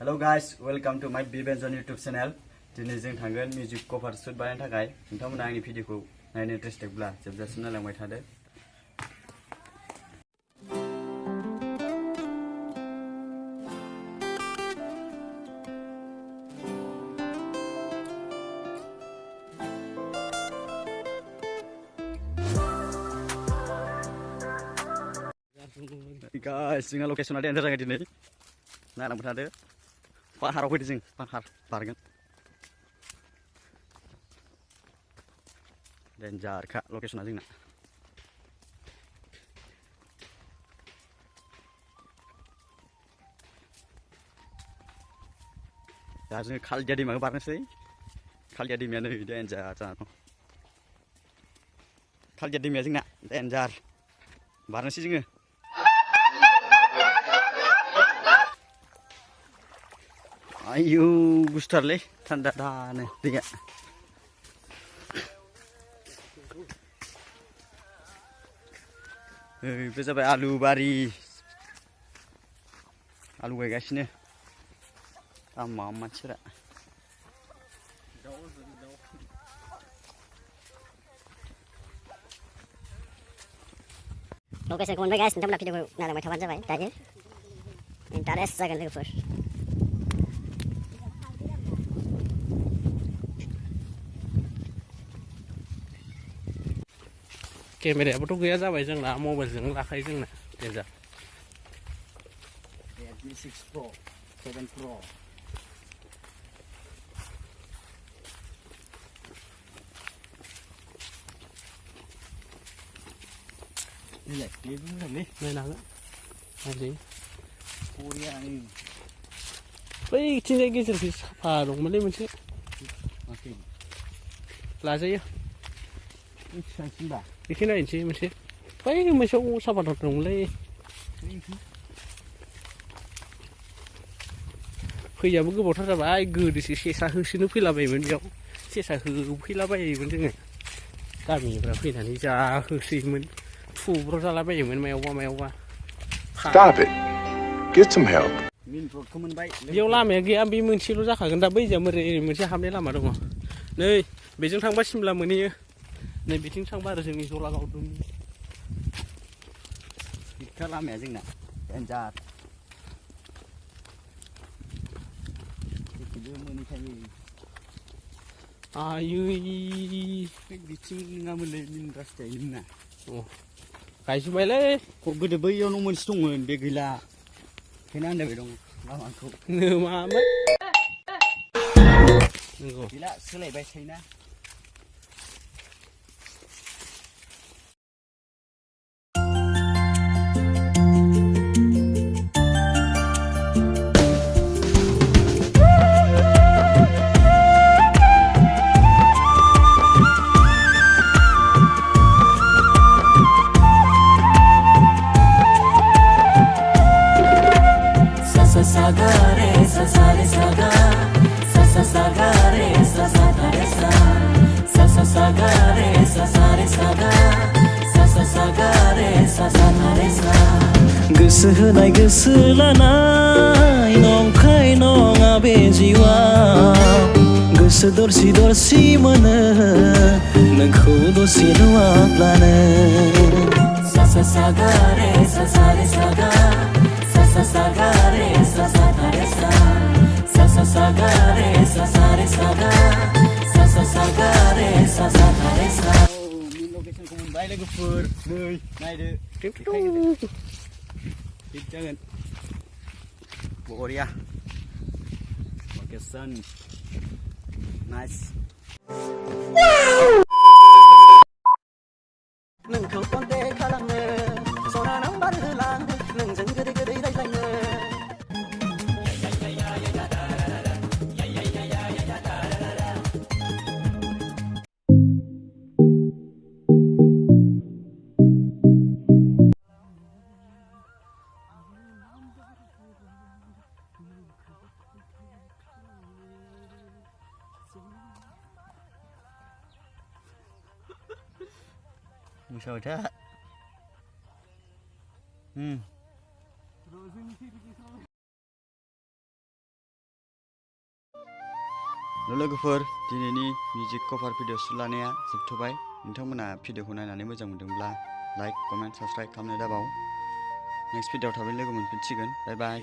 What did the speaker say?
Hello guys, welcome to my Banaihwidwng YouTube channel. Today जों थांगोन mwjang shoot बानायनो थाखाय नोंथांमोना आंनि भिडिअखौ नायनो इन्टारेस्टेडब्ला जोबजासिम नायलांबाय थादो। Guys, जोंना लकेसना डेन्जार जागोन दिनै नायलांबाय थादो। पाहाराव फैदो जों पाहार बारगोन डेन्जारखा लकेसना जोंना। दा जों खालिया दैमाखौ बारनोसै। खालिया दैमायानो डेन्जार जाना दं। खालिया दैमाया जोंना डेन्जार बारनोसै जोङो। आयौ गुसुथारलै थान्दा दानो दैया। बे जाबाय आलु बारि। आलु गायगासिनो आमा मानसिफोरा। लकेसनखौ मोनबाय गाइस, नोंथांमोना भिडिअखौ नायलांबाय थाबानो जाबाय। दायो इन्टारेस्ट जागोन लोगोफोर। केमेरायाबोथ' गैया जाबाय जोंना, मबाइलजों लाखायो जोंना डेन्जार। Redmi 6 Pro, 7 Pro. Ini ya, dia pun nih. नायनांगोन नायदो। Korea nih. बैथिंजाय गेजेरखै साफा दंमोनलै मोनसे। Oke. लाजायो। Ini बेखौ नायनोसै मोनसे। बै मोनसेयाव साफाथार दंमोनलै। फैयाबो गोबावथार जाबाय। गोदोसो सेसा होसोनो फैलाबायोमोन बेयाव। सेसा होफैलाबायोमोन जोङो। गामिनिफ्रा फैनानै जा होसोयोमोन। थुब्र' जालाबायोमोन मायावबा। Stop it. Get some help. बेयाव लामाया गैया, बे मोनसेल' जाखागोन दा। बैजा ओरै मोनसे हाबनाय लामा दङ। नै बेजों थांबा सिमला मोनहैयो। नै बिथिं थांबा आरो जोंनि जलागाव दं। बिखा लामाया जोंना डेन्जार। आयै बिथिं नङामोनलै मेन रास्ताया जोंना। गायजोब्बायलै। गोदो बैयाव न' मोनसे दंमोन, बे गैला। बेखायनो आन्दायबाय दं लामाखौ। मामोन? गैला, सोलायबाय थायोना। गोसो होनाय गोसो लानाय नंखाय नङा बे जिउआ। गोसो दरसि मोनो नोंखौ दसे नुवाब्लानो। लकेसनखौ मोनबाय लोगोफोर। नै नायदो। हिट जागोन। बरिया लकेसन नाइस। नोंखौ कन्टेक्ट खालामनो सना नाम्बार होलांदों, नोंजों गोदै गोदै रायज्लायनो। Musuh dah. लोगोफोर दिनैनि मिउजिक कभार भिडिअ शुट लानाया जोबथ'बाय नोंथांमोना भिडिअखौ नायनानै मोजां मोनदोंब्ला लाइक कमेन्ट साबस्क्राइब खालामनो दाबाव नेक्स्ट भिडिअआव थाबैनो लोगो मोनफिनसिगोन बाय बाय